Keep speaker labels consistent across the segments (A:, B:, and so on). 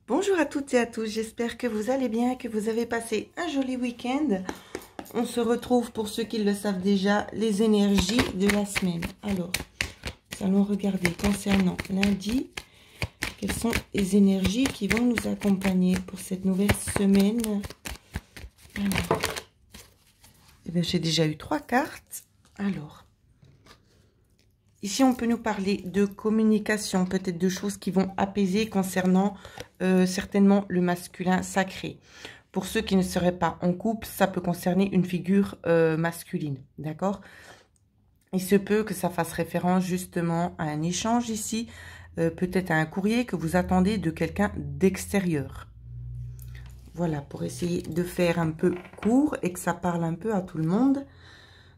A: Bonjour à toutes et à tous, j'espère que vous allez bien, que vous avez passé un joli week-end. On se retrouve, pour ceux qui le savent déjà, les énergies de la semaine. Alors, nous allons regarder concernant lundi, quelles sont les énergies qui vont nous accompagner pour cette nouvelle semaine. Alors, eh bien, j'ai déjà eu 3 cartes. Alors, ici, on peut nous parler de communication, peut-être de choses qui vont apaiser concernant certainement le masculin sacré. Pour ceux qui ne seraient pas en couple, ça peut concerner une figure masculine, d'accord? Il se peut que ça fasse référence justement à un échange ici, peut-être à un courrier que vous attendez de quelqu'un d'extérieur. Voilà, pour essayer de faire un peu court et que ça parle un peu à tout le monde.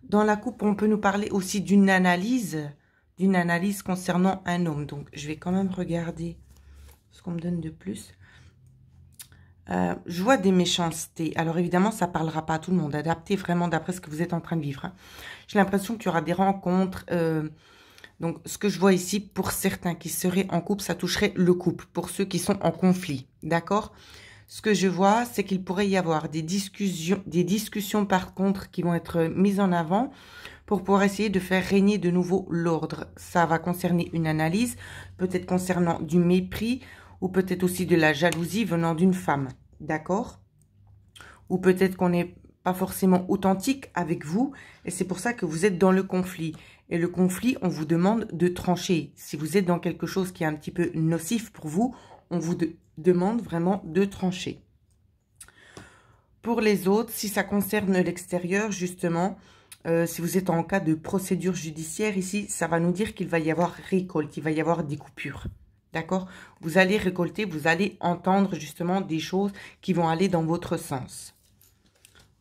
A: Dans la coupe, on peut nous parler aussi d'une analyse concernant un homme. Donc, je vais quand même regarder ce qu'on me donne de plus. Je vois des méchancetés. Alors, évidemment, ça ne parlera pas à tout le monde. Adaptez vraiment d'après ce que vous êtes en train de vivre. Hein. J'ai l'impression qu'il y aura des rencontres. Donc, ce que je vois ici, pour certains qui seraient en couple, ça toucherait le couple. Pour ceux qui sont en conflit. D'accord ? Ce que je vois, c'est qu'il pourrait y avoir des discussions par contre qui vont être mises en avant pour pouvoir essayer de faire régner de nouveau l'ordre. Ça va concerner une analyse, peut-être concernant du mépris ou peut-être aussi de la jalousie venant d'une femme, d'accord? Ou peut-être qu'on n'est pas forcément authentique avec vous et c'est pour ça que vous êtes dans le conflit. Et le conflit, on vous demande de trancher. Si vous êtes dans quelque chose qui est un petit peu nocif pour vous, on vous demande vraiment de trancher. Pour les autres, si ça concerne l'extérieur, justement, si vous êtes en cas de procédure judiciaire, ici, ça va nous dire qu'il va y avoir récolte, il va y avoir des coupures. D'accord? Vous allez récolter, vous allez entendre justement des choses qui vont aller dans votre sens.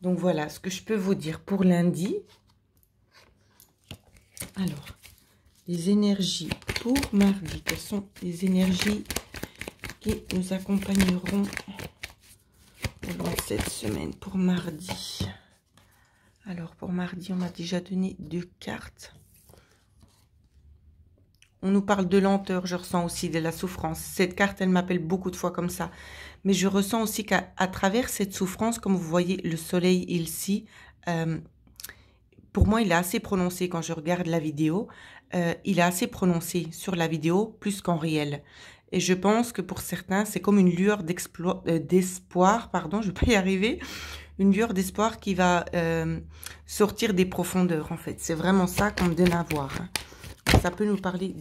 A: Donc voilà ce que je peux vous dire pour lundi. Alors, les énergies pour mardi, quelles sont les énergies qui nous accompagneront pendant cette semaine pour mardi? Alors, pour mardi, on m'a déjà donné 2 cartes. On nous parle de lenteur, je ressens aussi de la souffrance. Cette carte, elle m'appelle beaucoup de fois comme ça. Mais je ressens aussi qu'à travers cette souffrance, comme vous voyez, le soleil ici, pour moi, il est assez prononcé quand je regarde la vidéo. Il est assez prononcé sur la vidéo plus qu'en réel. Et je pense que pour certains, c'est comme une lueur d'espoir, pardon, je ne vais pas y arriver, une lueur d'espoir qui va sortir des profondeurs, en fait. C'est vraiment ça qu'on me donne à voir. Hein. Ça peut nous parler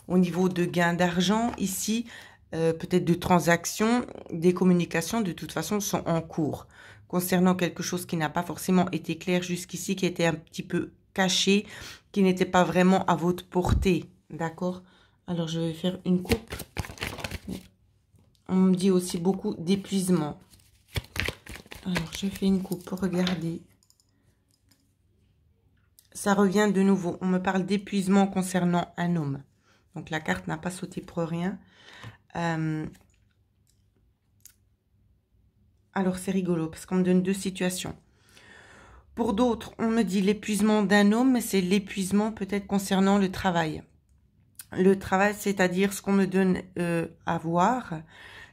A: au niveau de gains d'argent ici, peut-être de transactions, des communications de toute façon sont en cours. Concernant quelque chose qui n'a pas forcément été clair jusqu'ici, qui était un petit peu caché, qui n'était pas vraiment à votre portée, d'accord? Alors je vais faire une coupe. On me dit aussi beaucoup d'épuisement. Alors je fais une coupe pour regarder. Ça revient de nouveau. On me parle d'épuisement concernant un homme. Donc, la carte n'a pas sauté pour rien. Alors, c'est rigolo parce qu'on me donne 2 situations. Pour d'autres, on me dit l'épuisement d'un homme, mais c'est l'épuisement peut-être concernant le travail. Le travail, c'est-à-dire ce qu'on me donne à voir,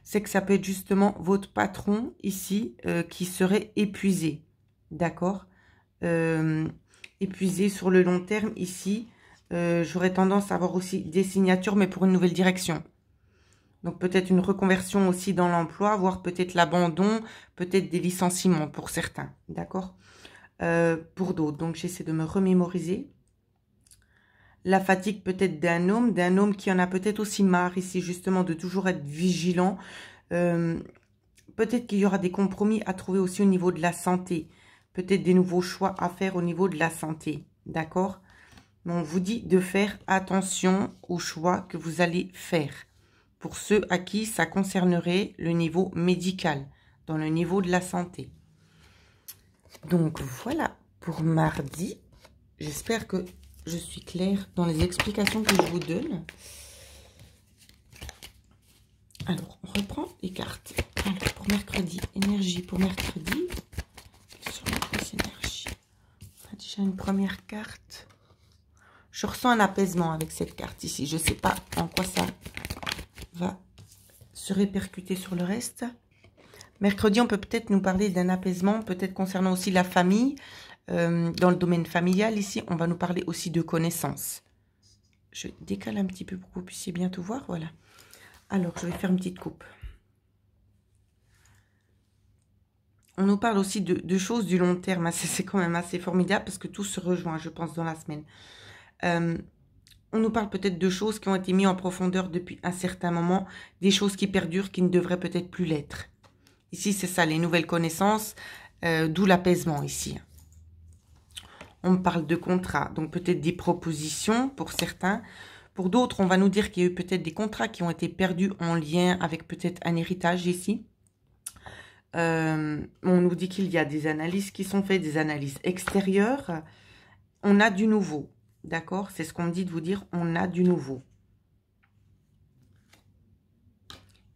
A: c'est que ça peut être justement votre patron ici qui serait épuisé. D'accord ? Épuisé sur le long terme ici. J'aurais tendance à avoir aussi des signatures, mais pour une nouvelle direction. Donc peut-être une reconversion aussi dans l'emploi, voire peut-être l'abandon, peut-être des licenciements pour certains. D'accord? Pour d'autres. Donc j'essaie de me remémoriser. La fatigue peut-être d'un homme qui en a peut-être aussi marre ici, justement, de toujours être vigilant. Peut-être qu'il y aura des compromis à trouver aussi au niveau de la santé. Peut-être des nouveaux choix à faire au niveau de la santé, d'accord? On vous dit de faire attention aux choix que vous allez faire. Pour ceux à qui ça concernerait le niveau médical, dans le niveau de la santé. Donc voilà pour mardi. J'espère que je suis claire dans les explications que je vous donne. Alors, on reprend les cartes. Alors, pour mercredi, énergie pour mercredi. Déjà une première carte. Je ressens un apaisement avec cette carte ici. Je ne sais pas en quoi ça va se se répercuter sur le reste. Mercredi, on peut peut-être nous parler d'un apaisement, peut-être concernant aussi la famille. Dans le domaine familial, ici, on va nous parler aussi de connaissances. Je décale un petit peu pour que vous puissiez bien tout voir, voilà. Alors, je vais faire une petite coupe. On nous parle aussi de choses du long terme. C'est quand même assez formidable parce que tout se rejoint, je pense, dans la semaine. On nous parle peut-être de choses qui ont été mises en profondeur depuis un certain moment, des choses qui perdurent, qui ne devraient peut-être plus l'être. Ici, c'est ça, les nouvelles connaissances, d'où l'apaisement ici. On me parle de contrats, donc peut-être des propositions pour certains. Pour d'autres, on va nous dire qu'il y a eu peut-être des contrats qui ont été perdus en lien avec peut-être un héritage ici. On nous dit qu'il y a des analyses qui sont faites, des analyses extérieures. On a du nouveau, d'accord? C'est ce qu'on me dit de vous dire, on a du nouveau.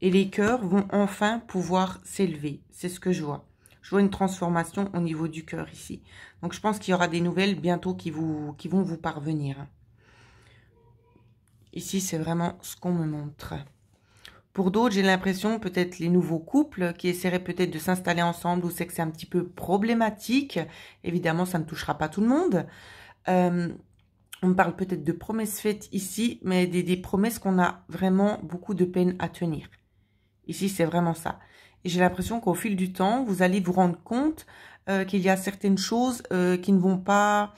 A: Et les cœurs vont enfin pouvoir s'élever. C'est ce que je vois. Je vois une transformation au niveau du cœur ici. Donc, je pense qu'il y aura des nouvelles bientôt qui vont vous parvenir. Ici, c'est vraiment ce qu'on me montre. Pour d'autres, j'ai l'impression, peut-être les nouveaux couples qui essaieraient peut-être de s'installer ensemble, ou c'est que c'est un petit peu problématique. Évidemment, ça ne touchera pas tout le monde. On me parle peut-être de promesses faites ici, mais des promesses qu'on a vraiment beaucoup de peine à tenir. Ici, c'est vraiment ça. Et j'ai l'impression qu'au fil du temps, vous allez vous rendre compte qu'il y a certaines choses qui ne vont pas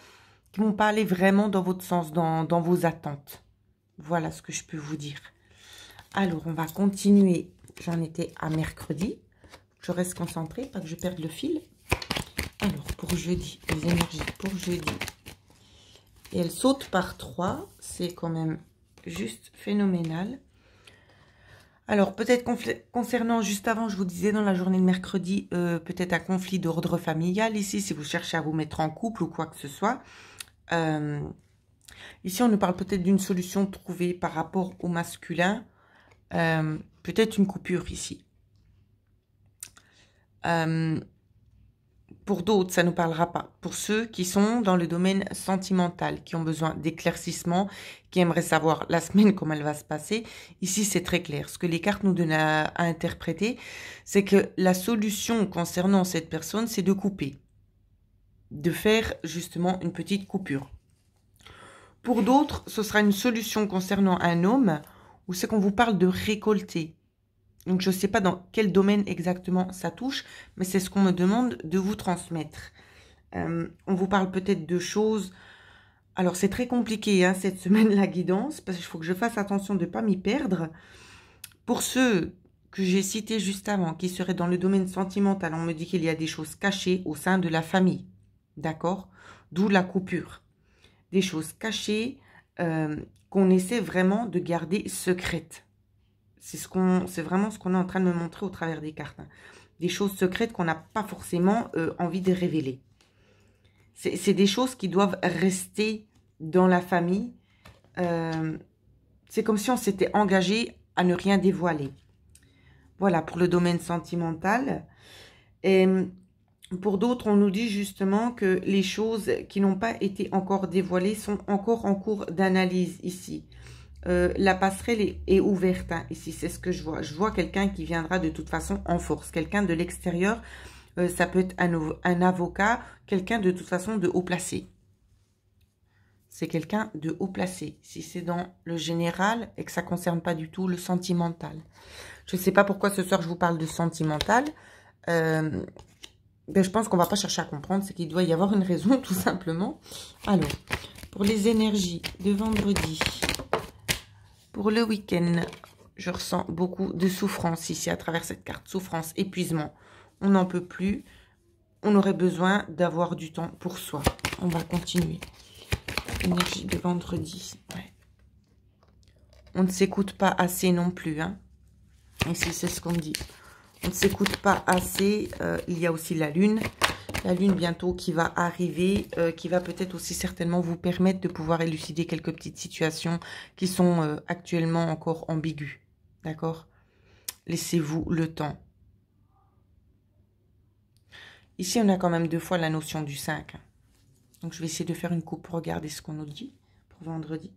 A: aller vraiment dans votre sens, dans vos attentes. Voilà ce que je peux vous dire. Alors, on va continuer. J'en étais à mercredi. Je reste concentrée, pas que je perde le fil. Alors, pour jeudi, les énergies pour jeudi. Et elles sautent par 3. C'est quand même juste phénoménal. Alors, peut-être concernant, juste avant, je vous disais dans la journée de mercredi, peut-être un conflit d'ordre familial ici, si vous cherchez à vous mettre en couple ou quoi que ce soit. Ici, on nous parle peut-être d'une solution trouvée par rapport au masculin. Peut-être une coupure ici. Pour d'autres, ça ne nous parlera pas. Pour ceux qui sont dans le domaine sentimental, qui ont besoin d'éclaircissement, qui aimeraient savoir la semaine comment elle va se passer, ici c'est très clair. Ce que les cartes nous donnent à interpréter, c'est que la solution concernant cette personne, c'est de couper. De faire justement une petite coupure. Pour d'autres, ce sera une solution concernant un homme, où c'est qu'on vous parle de récolter. Donc, je ne sais pas dans quel domaine exactement ça touche, mais c'est ce qu'on me demande de vous transmettre. On vous parle peut-être de choses... Alors, c'est très compliqué, hein, cette semaine, la guidance, parce qu'il faut que je fasse attention de ne pas m'y perdre. Pour ceux que j'ai cités juste avant, qui seraient dans le domaine sentimental, on me dit qu'il y a des choses cachées au sein de la famille. D'accord? D'où la coupure. Des choses cachées qu'on essaie vraiment de garder secrètes. C'est vraiment ce qu'on est en train de me montrer au travers des cartes. Hein. Des choses secrètes qu'on n'a pas forcément envie de révéler. C'est des choses qui doivent rester dans la famille. C'est comme si on s'était engagé à ne rien dévoiler. Voilà, pour le domaine sentimental. Et pour d'autres, on nous dit justement que les choses qui n'ont pas été encore dévoilées sont encore en cours d'analyse ici. La passerelle est ouverte, hein, ici, c'est ce que je vois. Je vois quelqu'un qui viendra de toute façon en force. Quelqu'un de l'extérieur, ça peut être un avocat, quelqu'un de toute façon de haut placé. C'est quelqu'un de haut placé. Si c'est dans le général et que ça ne concerne pas du tout le sentimental. Je ne sais pas pourquoi ce soir je vous parle de sentimental. Ben, je pense qu'on ne va pas chercher à comprendre. C'est qu'il doit y avoir une raison, tout simplement. Alors, pour les énergies de vendredi... Pour le week-end, je ressens beaucoup de souffrance ici à travers cette carte. Souffrance, épuisement. On n'en peut plus. On aurait besoin d'avoir du temps pour soi. On va continuer. Énergie de vendredi. Ouais. On ne s'écoute pas assez non plus. Hein. Ici, c'est ce qu'on dit. On ne s'écoute pas assez. Il y a aussi la lune. La lune bientôt qui va arriver, qui va peut-être aussi certainement vous permettre de pouvoir élucider quelques petites situations qui sont actuellement encore ambiguës. D'accord? Laissez-vous le temps. Ici, on a quand même 2 fois la notion du 5. Donc, je vais essayer de faire une coupe pour regarder ce qu'on nous dit pour vendredi.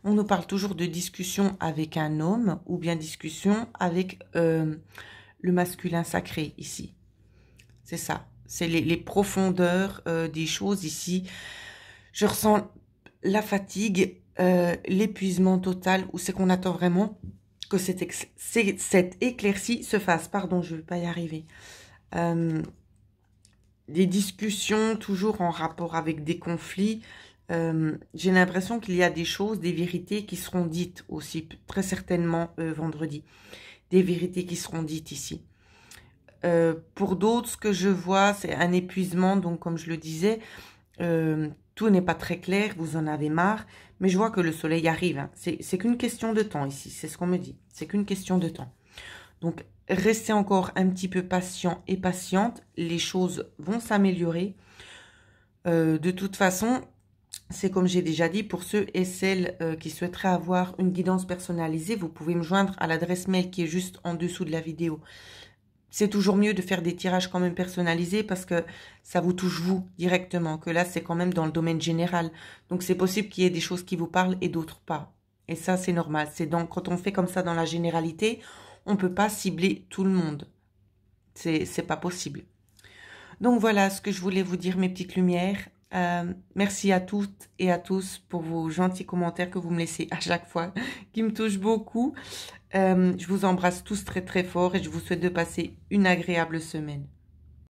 A: on nous parle toujours de discussion avec un homme ou bien discussion avec le masculin sacré ici. C'est ça. C'est les profondeurs des choses ici. Je ressens la fatigue, l'épuisement total, où c'est qu'on attend vraiment que cette éclaircie se fasse. Pardon, je ne vais pas y arriver. Des discussions toujours en rapport avec des conflits. J'ai l'impression qu'il y a des choses, des vérités qui seront dites aussi, très certainement vendredi. Des vérités qui seront dites ici. Pour d'autres, ce que je vois, c'est un épuisement. Donc, comme je le disais, tout n'est pas très clair, vous en avez marre. Mais je vois que le soleil arrive. Hein. C'est qu'une question de temps ici, c'est ce qu'on me dit. C'est qu'une question de temps. Donc, restez encore un petit peu patient et patiente. Les choses vont s'améliorer. De toute façon, c'est comme j'ai déjà dit, pour ceux et celles qui souhaiteraient avoir une guidance personnalisée, vous pouvez me joindre à l'adresse mail qui est juste en dessous de la vidéo. C'est toujours mieux de faire des tirages quand même personnalisés parce que ça vous touche vous directement, que là c'est quand même dans le domaine général. Donc c'est possible qu'il y ait des choses qui vous parlent et d'autres pas. Et ça c'est normal. C'est donc quand on fait comme ça dans la généralité, on ne peut pas cibler tout le monde. C'est pas possible. Donc voilà ce que je voulais vous dire, mes petites lumières. Merci à toutes et à tous pour vos gentils commentaires que vous me laissez à chaque fois, qui me touchent beaucoup. Je vous embrasse tous très très fort et je vous souhaite de passer une agréable semaine.